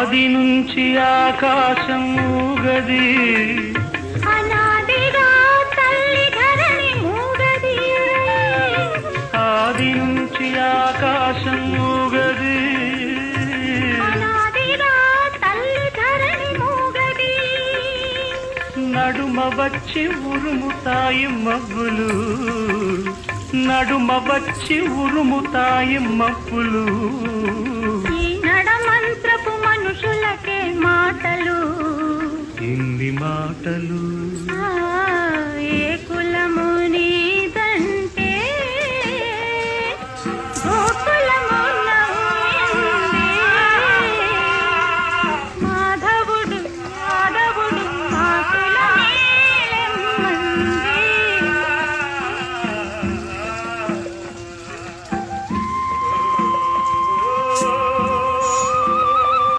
ఆది నుంచి ఆకాశం ఊగది, అనాదిగా తల్లి ధరణి మూగది. ఆది నుంచి ఆకాశం ఊగది, అనాదిగా తల్లి ధరణి మూగది. నడుమ వచ్చి ఉరుముతాయి మబ్బులు, నడుమ వచ్చి ఉరుముతాయి మబ్బులు.